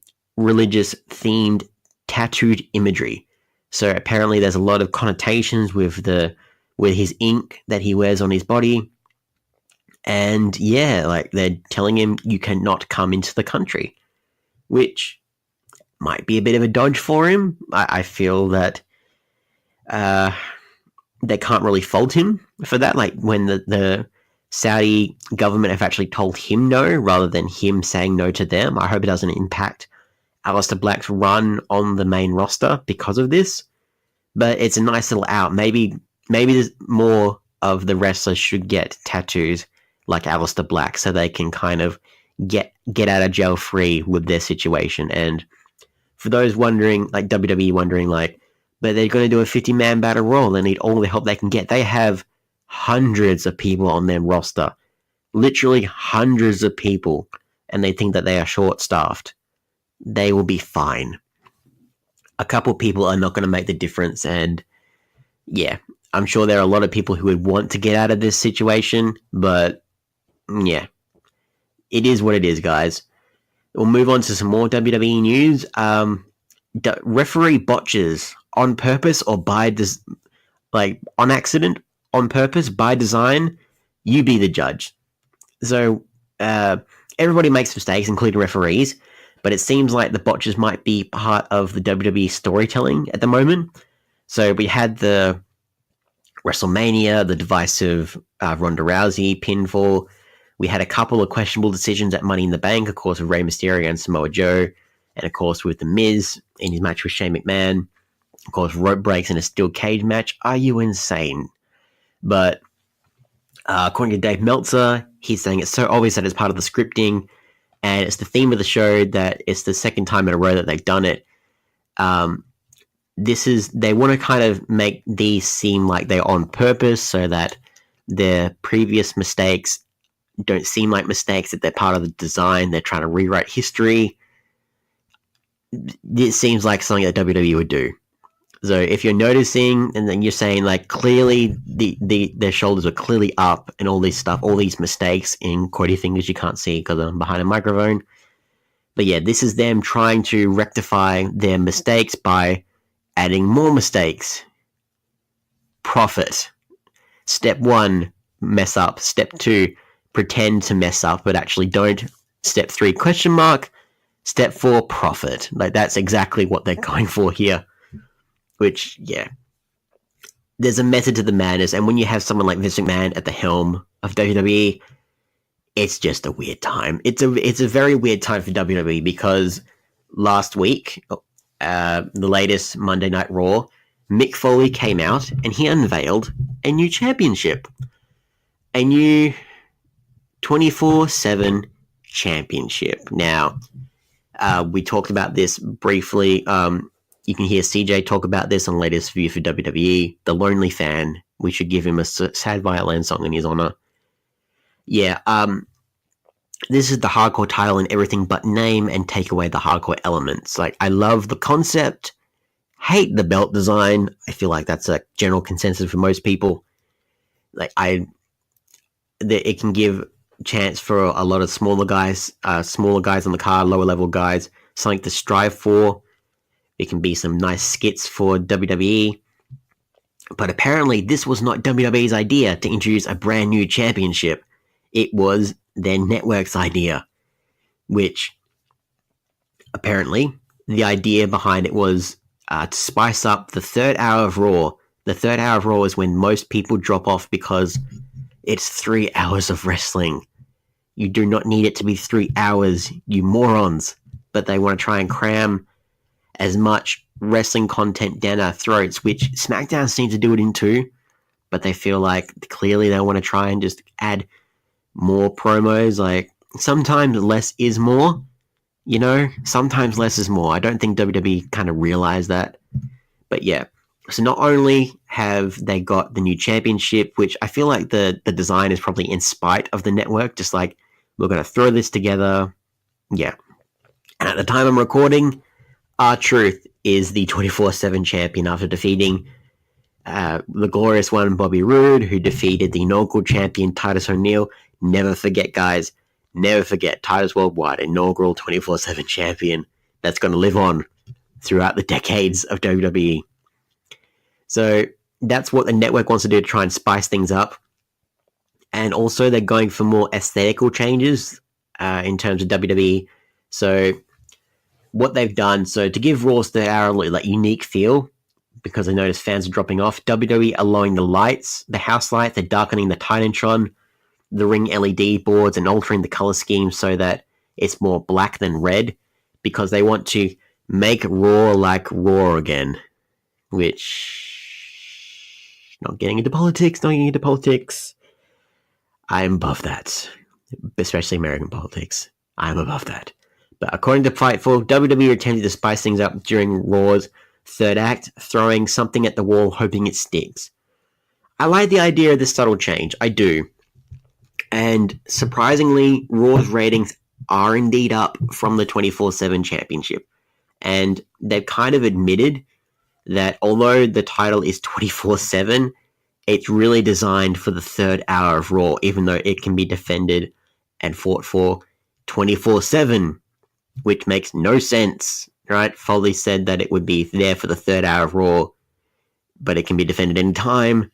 tattooed imagery. So apparently there's a lot of connotations with his ink that he wears on his body. And yeah, like they're telling him you cannot come into the country, which might be a bit of a dodge for him. I feel that they can't really fault him for that. Like when the Saudi government have actually told him no rather than him saying no to them. I hope it doesn't impact Aleister Black's run on the main roster because of this. But it's a nice little out. Maybe there's more of the wrestlers should get tattoos like Aleister Black so they can kind of get out of jail free with their situation. And for those wondering, like WWE wondering, like, but they're going to do a 50-man battle royal. They need all the help they can get. They have hundreds of people on their roster, literally hundreds of people, and they think that they are short-staffed. They will be fine. A couple people are not going to make the difference, and yeah, I'm sure there are a lot of people who would want to get out of this situation, but yeah, it is what it is, guys. We'll move on to some more WWE news. Referee botches on purpose or by on accident, on purpose, by design. You be the judge. So everybody makes mistakes, including referees, but it seems like the botches might be part of the WWE storytelling at the moment. So we had the WrestleMania, the divisive Ronda Rousey pinfall. We had a couple of questionable decisions at Money in the Bank, of course, with Rey Mysterio and Samoa Joe, and of course with The Miz in his match with Shane McMahon. Of course, rope breaks in a steel cage match. Are you insane? But according to Dave Meltzer, he's saying it's so obvious that it's part of the scripting, and it's the theme of the show that it's the second time in a row that they've done it. They want to kind of make these seem like they're on purpose so that their previous mistakes don't seem like mistakes, that they're part of the design. They're trying to rewrite history. It seems like something that WWE would do. So if you're noticing and then you're saying like clearly their shoulders are clearly up and all this stuff, all these mistakes in quotey fingers you can't see because I'm behind a microphone. But yeah, this is them trying to rectify their mistakes by adding more mistakes. Profit. Step 1, mess up. Step 2, pretend to mess up but actually don't. Step 3, question mark. Step 4, profit. Like that's exactly what they're going for here. Which, yeah, there's a method to the madness, and when you have someone like Vince McMahon at the helm of WWE, it's just a weird time. It's a very weird time for WWE because last week, the latest Monday Night Raw, Mick Foley came out and he unveiled a new championship, a new 24/7 championship. Now, we talked about this briefly. You can hear CJ talk about this on the latest View for WWE. The Lonely Fan. We should give him a sad violin song in his honor. Yeah, this is the hardcore title in everything but name and take away the hardcore elements. Like, I love the concept. Hate the belt design. I feel like that's a general consensus for most people. Like, it can give chance for a lot of smaller guys on the card, lower level guys, something to strive for. It can be some nice skits for WWE. But apparently this was not WWE's idea to introduce a brand new championship. It was their network's idea. Which, apparently, the idea behind it was to spice up the third hour of Raw. The third hour of Raw is when most people drop off because it's 3 hours of wrestling. You do not need it to be 3 hours, you morons. But they want to try and cram as much wrestling content down our throats, which SmackDown seems to do it in too, but they feel like clearly they want to try and just add more promos. Like, sometimes less is more, you know? Sometimes less is more. I don't think WWE kind of realized that. But yeah, so not only have they got the new championship, which I feel like the design is probably in spite of the network, just like, we're going to throw this together. Yeah. And at the time I'm recording, R-Truth is the 24/7 champion after defeating the glorious one, Bobby Roode, who defeated the inaugural champion, Titus O'Neil. Never forget, guys. Never forget, Titus Worldwide, inaugural 24/7 champion. That's going to live on throughout the decades of WWE. So that's what the network wants to do to try and spice things up. And also they're going for more aesthetical changes in terms of WWE. So what they've done, so to give Raw their like unique feel, because I noticed fans are dropping off, WWE are lowering the lights, the house lights, they're darkening the Titantron, the ring LED boards, and altering the color scheme so that it's more black than red, because they want to make Raw like Raw again, which, not getting into politics. I'm above that, especially American politics. I'm above that. But according to Fightful, WWE attempted to spice things up during Raw's third act, throwing something at the wall, hoping it sticks. I like the idea of this subtle change. I do. And surprisingly, Raw's ratings are indeed up from the 24/7 championship. And they've kind of admitted that although the title is 24/7, it's really designed for the third hour of Raw, even though it can be defended and fought for 24/7, which makes no sense, right? Foley said that it would be there for the third hour of Raw, but it can be defended any time.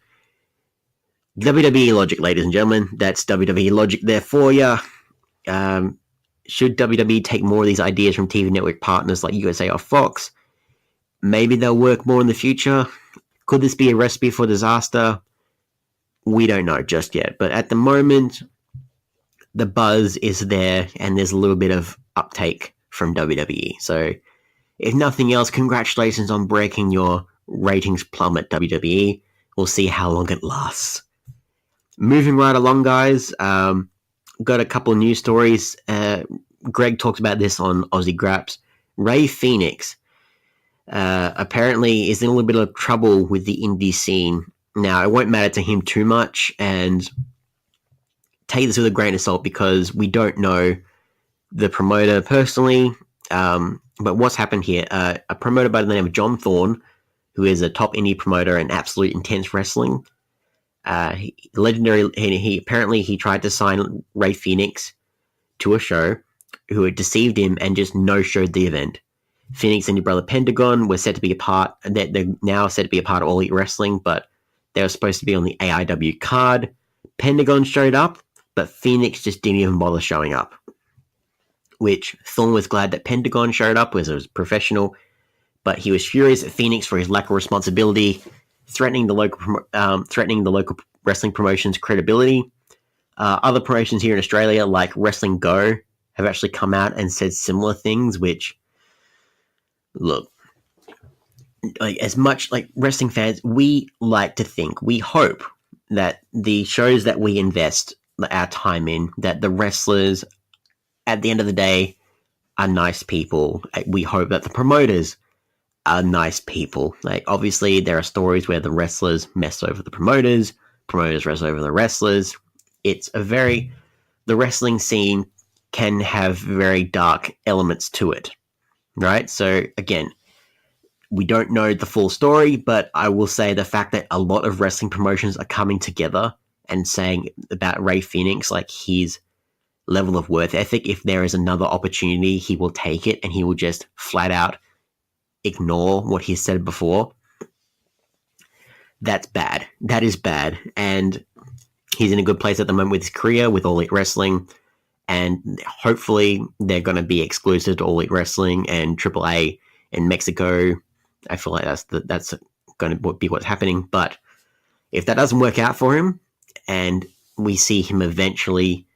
WWE logic, ladies and gentlemen. That's WWE logic there for you. Should WWE take more of these ideas from TV network partners like USA or Fox? Maybe they'll work more in the future. Could this be a recipe for disaster? We don't know just yet. But at the moment, the buzz is there and there's a little bit of uptake from WWE. So if nothing else, congratulations on breaking your ratings plummet, WWE. We'll see how long it lasts. Moving right along, guys. Got a couple of news stories. Greg talked about this on Aussie Graps. Ray Phoenix apparently is in a little bit of trouble with the indie scene. Now, it won't matter to him too much, and take this with a grain of salt because we don't know the promoter personally. But what's happened here? A promoter by the name of John Thorne, who is a top indie promoter in Absolute Intense Wrestling, he tried to sign Ray Phoenix to a show, who had deceived him and just no-showed the event. Phoenix and your brother Pentagon were set to be a part. They're now set to be a part of All Elite Wrestling, but they were supposed to be on the AIW card. Pentagon showed up, but Phoenix just didn't even bother showing up. Which Thorne was glad that Pentagon showed up, as it was professional, but he was furious at Phoenix for his lack of responsibility, threatening the local wrestling promotion's credibility. Other promotions here in Australia, like Wrestling Go, have actually come out and said similar things, which, look, like, as much like wrestling fans, we like to think, we hope that the shows that we invest our time in, that the wrestlers at the end of the day are nice people. We hope that the promoters are nice people. Like, obviously there are stories where the wrestlers mess over the promoters mess over the wrestlers. The wrestling scene can have very dark elements to it, right? So again, we don't know the full story, but I will say the fact that a lot of wrestling promotions are coming together and saying about Ray Phoenix, like, his level of worth ethic, if there is another opportunity, he will take it and he will just flat out ignore what he said before. That's bad. That is bad. And he's in a good place at the moment with his career, with All Elite Wrestling, and hopefully they're going to be exclusive to All Elite Wrestling and AAA in Mexico. I feel like that's going to be what's happening. But if that doesn't work out for him and we see him eventually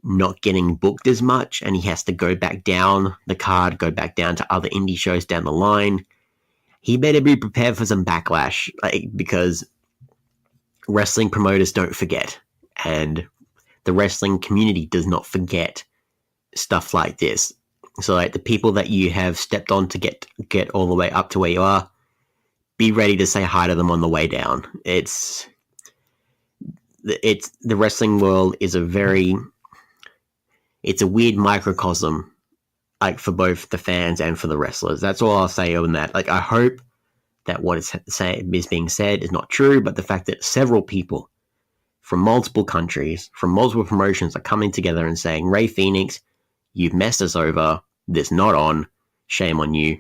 not getting booked as much and he has to go back down the card, go back down to other indie shows down the line, he better be prepared for some backlash, because wrestling promoters don't forget, and the wrestling community does not forget stuff like this. So, like, the people that you have stepped on to get all the way up to where you are, be ready to say hi to them on the way down. It's the wrestling world is it's a weird microcosm, like, for both the fans and for the wrestlers. That's all I'll say on that. Like, I hope that what is being said is not true, but the fact that several people from multiple countries, from multiple promotions, are coming together and saying, Ray Phoenix, you've messed us over. This not on. Shame on you.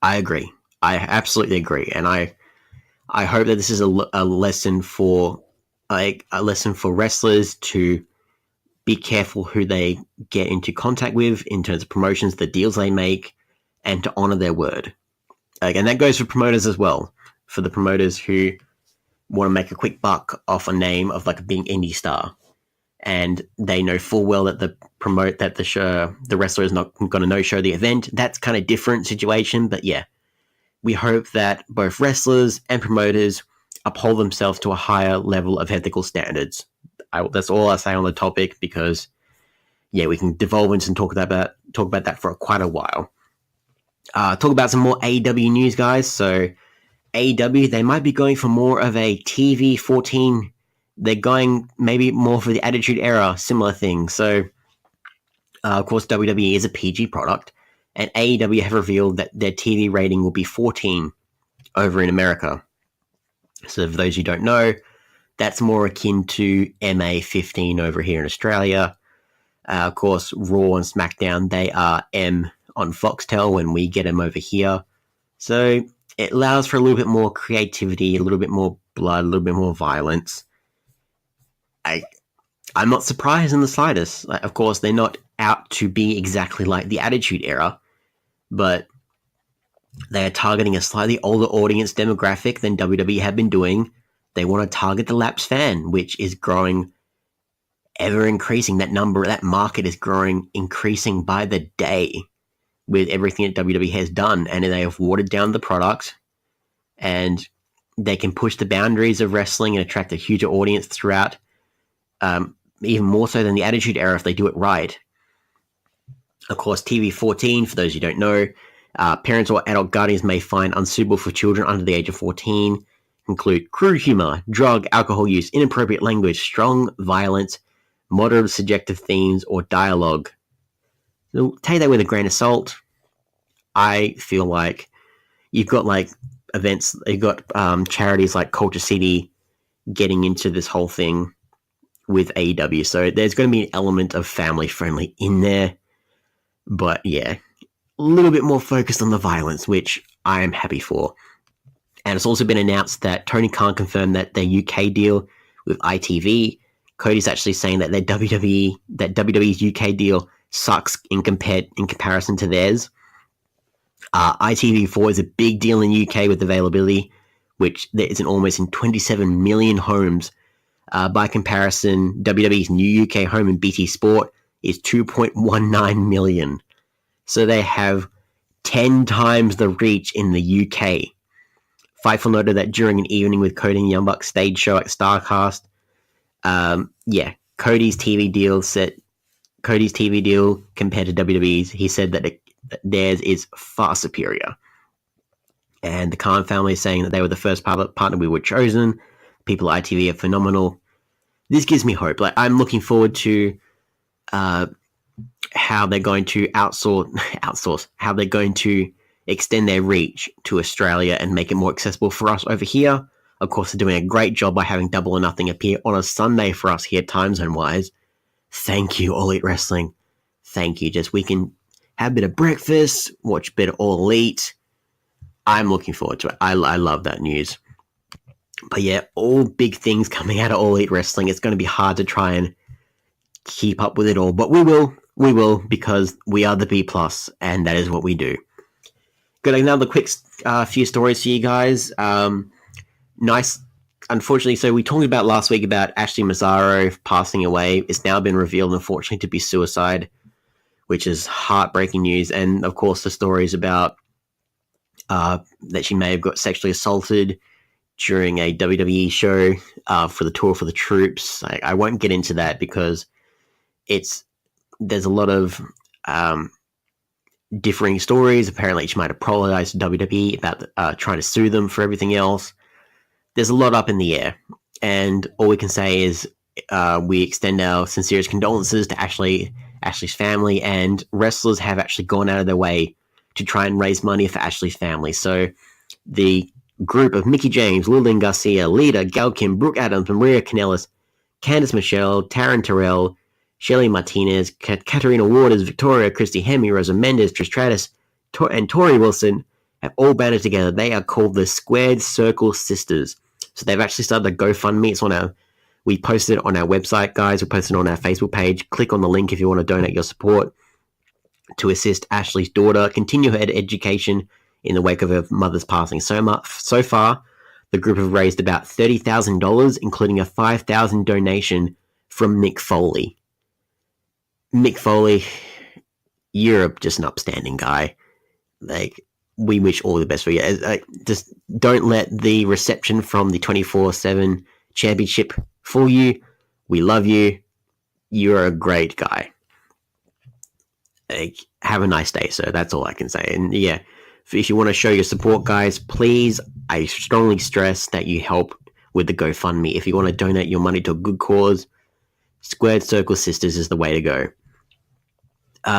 I agree. I absolutely agree, and I hope that this is a lesson for a lesson for wrestlers to be careful who they get into contact with in terms of promotions, the deals they make, and to honor their word. And that goes for promoters as well. For the promoters who want to make a quick buck off a name of like a big indie star, and they know full well that the wrestler is not going to no-show the event. That's kind of different situation, but yeah, we hope that both wrestlers and promoters uphold themselves to a higher level of ethical standards. That's all I say on the topic, because yeah, we can devolve into and talk about that for quite a while. Talk about some more AEW news, guys. So AEW, they might be going for more of a TV 14. They're going maybe more for the Attitude Era, similar thing. So, of course, WWE is a PG product, and AEW have revealed that their TV rating will be 14 over in America. So for those who don't know, that's more akin to MA 15 over here in Australia. Of course, Raw and SmackDown, they are M on Foxtel when we get them over here. So it allows for a little bit more creativity, a little bit more blood, a little bit more violence. I'm not surprised in the slightest. Of course, they're not out to be exactly like the Attitude Era, but they are targeting a slightly older audience demographic than WWE have been doing. They want to target the lapsed fan, which is growing ever increasing. That market is growing, increasing by the day with everything that WWE has done, and they have watered down the product, and they can push the boundaries of wrestling and attract a huger audience throughout, even more so than the Attitude Era if they do it right. Of course, TV 14, for those who don't know, parents or adult guardians may find unsuitable for children under the age of 14, include crude humor, drug, alcohol use, inappropriate language, strong violence, moderate subjective themes, or dialogue. So take that with a grain of salt. I feel like you've got like events, you've got charities like Culture City getting into this whole thing with AEW. So there's going to be an element of family friendly in there. But yeah, a little bit more focused on the violence, which I am happy for. And it's also been announced that Tony Khan confirmed that their UK deal with ITV, Cody's actually saying that WWE's UK deal sucks in comparison to theirs. ITV4 is a big deal in UK with availability, which there isn't almost in 27 million homes. By comparison, WWE's new UK home in BT Sport is 2.19 million. So they have 10 times the reach in the UK. Fightful noted that during an evening with Cody and Young Bucks stage show at StarCast, Cody's TV deal compared to WWE's, he said that theirs is far superior. And the Khan family is saying that they were the first partner we were chosen. People at ITV are phenomenal. This gives me hope. Like, I'm looking forward to how they're going to outsource, how they're going to extend their reach to Australia and make it more accessible for us over here. Of course, they're doing a great job by having Double or Nothing appear on a Sunday for us here, time zone wise. Thank you, All Elite Wrestling. Thank you. Just we can have a bit of breakfast, watch a bit of All Elite. I'm looking forward to it. I love that news. But yeah, all big things coming out of All Elite Wrestling. It's going to be hard to try and keep up with it all, but we will, because we are the B+, and that is what we do. Got another quick few stories for you guys. Nice. Unfortunately, so we talked about last week about Ashley Mazzaro passing away. It's now been revealed, unfortunately, to be suicide, which is heartbreaking news. And of course, the stories about that she may have got sexually assaulted during a WWE show for the Tour for the Troops. I won't get into that because there's a lot of differing stories. Apparently, she might have apologized to WWE about trying to sue them for everything else. There's a lot up in the air, and all we can say is we extend our sincerest condolences to Ashley's family, and wrestlers have actually gone out of their way to try and raise money for Ashley's family. So the group of Mickie James, Lillian Garcia, Lita, Gail Kim, Brooke Adams, Maria Kanellis, Candice Michelle, Taryn Terrell, Shelly Martinez, Katarina Waters, Victoria, Christy Hemme, Rosa Mendes, Trish Stratus, and Tori Wilson have all banded together. They are called the Squared Circle Sisters. So they've actually started a GoFundMe. We posted it on our website, guys. We posted it on our Facebook page. Click on the link if you want to donate your support to assist Ashley's daughter continue her education in the wake of her mother's passing. So far, the group have raised about $30,000, including a $5,000 donation from Mick Foley. Mick Foley, you're just an upstanding guy. Like, we wish all the best for you. Just don't let the reception from the 24/7 championship fool you. We love you. You're a great guy. Like, have a nice day, sir. That's all I can say. And yeah, if you want to show your support, guys, please, I strongly stress that you help with the GoFundMe. If you want to donate your money to a good cause, Squared Circle Sisters is the way to go.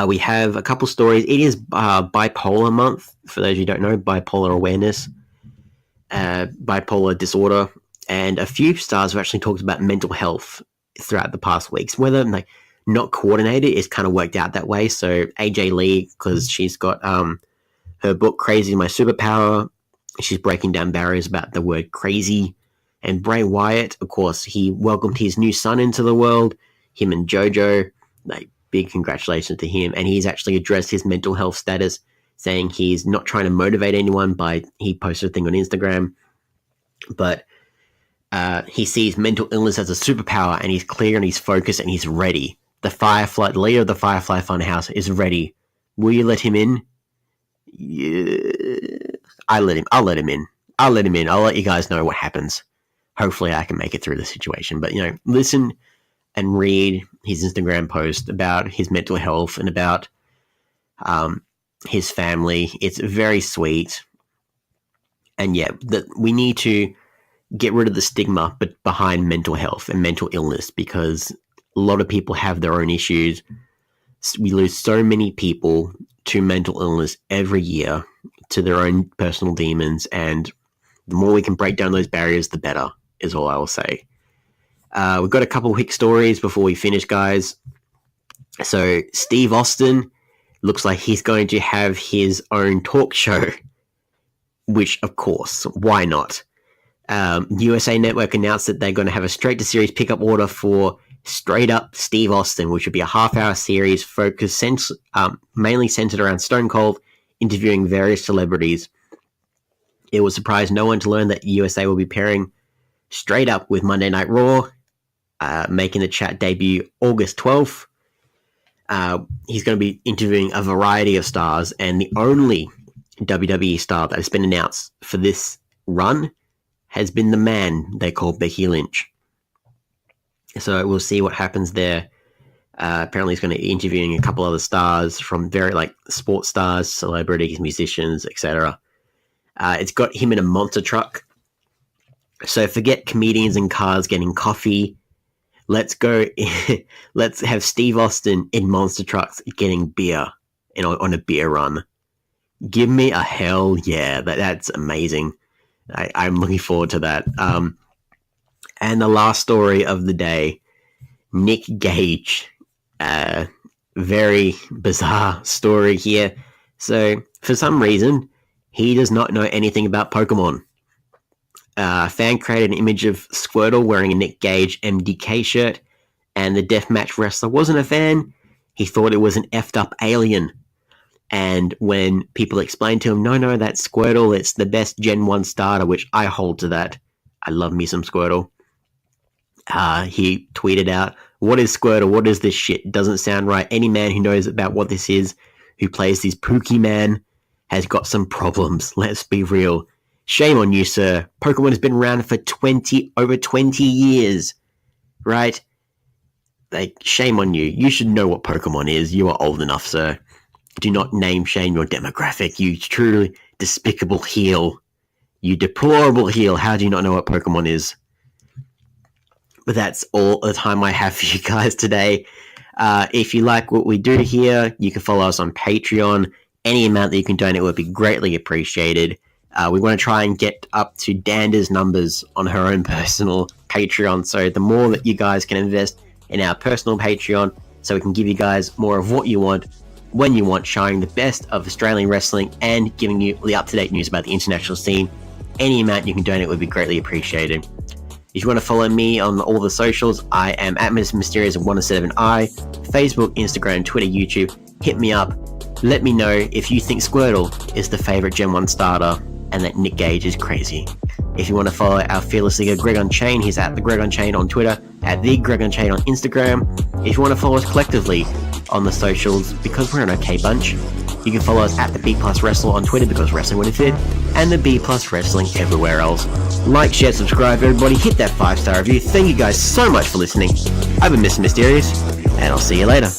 We have a couple stories. It is bipolar month, for those who don't know, bipolar awareness, bipolar disorder, and a few stars have actually talked about mental health throughout the past weeks. Whether like not coordinated, it's kind of worked out that way. So AJ Lee, because she's got her book Crazy My Superpower, she's breaking down barriers about the word crazy. And Bray Wyatt, of course, he welcomed his new son into the world, him and JoJo. Like, big congratulations to him. And he's actually addressed his mental health status, saying he's not trying to motivate anyone he posted a thing on Instagram, but he sees mental illness as a superpower, and he's clear and he's focused and he's ready. The leader of the Firefly Funhouse is ready. Will you let him in? Yeah, I'll let him in. I'll let you guys know what happens. Hopefully I can make it through the situation. But, listen and read his Instagram post about his mental health and about his family. It's very sweet. And yeah, we need to get rid of the stigma behind mental health and mental illness, because a lot of people have their own issues. We lose so many people to mental illness every year, to their own personal demons, and the more we can break down those barriers, the better, is all I will say. We've got a couple quick stories before we finish, guys. So Steve Austin looks like he's going to have his own talk show, which, of course, why not? USA Network announced that they're going to have a straight-to-series pickup order for Straight Up Steve Austin, which would be a half-hour series focused mainly centered around Stone Cold, interviewing various celebrities. It will surprise no one to learn that USA will be pairing Straight Up with Monday Night Raw, making the chat debut August 12th. He's going to be interviewing a variety of stars, and the only WWE star that has been announced for this run has been the man they call Becky Lynch. So we'll see what happens there. Apparently he's going to be interviewing a couple other stars from very sports stars, celebrities, musicians, etc. It's got him in a monster truck. So forget comedians and cars getting coffee. Let's go. Let's have Steve Austin in monster trucks getting beer on a beer run. Give me a hell yeah. That's amazing. I'm looking forward to that. And the last story of the day, Nick Gage. Very bizarre story here. So for some reason, he does not know anything about Pokemon. A fan created an image of Squirtle wearing a Nick Gage MDK shirt, and the deathmatch wrestler wasn't a fan. He thought it was an effed up alien. And when people explained to him, no, that's Squirtle, it's the best Gen 1 starter, which I hold to that. I love me some Squirtle. He tweeted out, "What is Squirtle? What is this shit? Doesn't sound right. Any man who knows about what this is, who plays this Pookie man, has got some problems. Let's be real. Shame on you, sir. Pokemon has been around for over 20 years, right? Shame on you. You should know what Pokemon is. You are old enough, sir. Do not name shame your demographic. You truly despicable heel. You deplorable heel. How do you not know what Pokemon is?" But that's all the time I have for you guys today. If you like what we do here, you can follow us on Patreon. Any amount that you can donate would be greatly appreciated. We want to try and get up to Danda's numbers on her own personal Patreon. So the more that you guys can invest in our personal Patreon, so we can give you guys more of what you want, when you want, sharing the best of Australian wrestling and giving you the up-to-date news about the international scene. Any amount you can donate would be greatly appreciated. If you want to follow me on all the socials, I am at Mr. Mysterious 107i, Facebook, Instagram, Twitter, YouTube. Hit me up. Let me know if you think Squirtle is the favourite Gen 1 starter and that Nick Gage is crazy. If you want to follow our fearless leader Greg Unchained, he's at the Greg Unchained on Twitter, at the Greg Unchained on Instagram. If you want to follow us collectively on the socials, because we're an okay bunch, you can follow us at the B Plus Wrestle on Twitter, because wrestling what it did, and the B Plus Wrestling everywhere else. Like, share, subscribe, everybody. Hit that 5-star review. Thank you guys so much for listening. I've been Mr. Mysterious, and I'll see you later.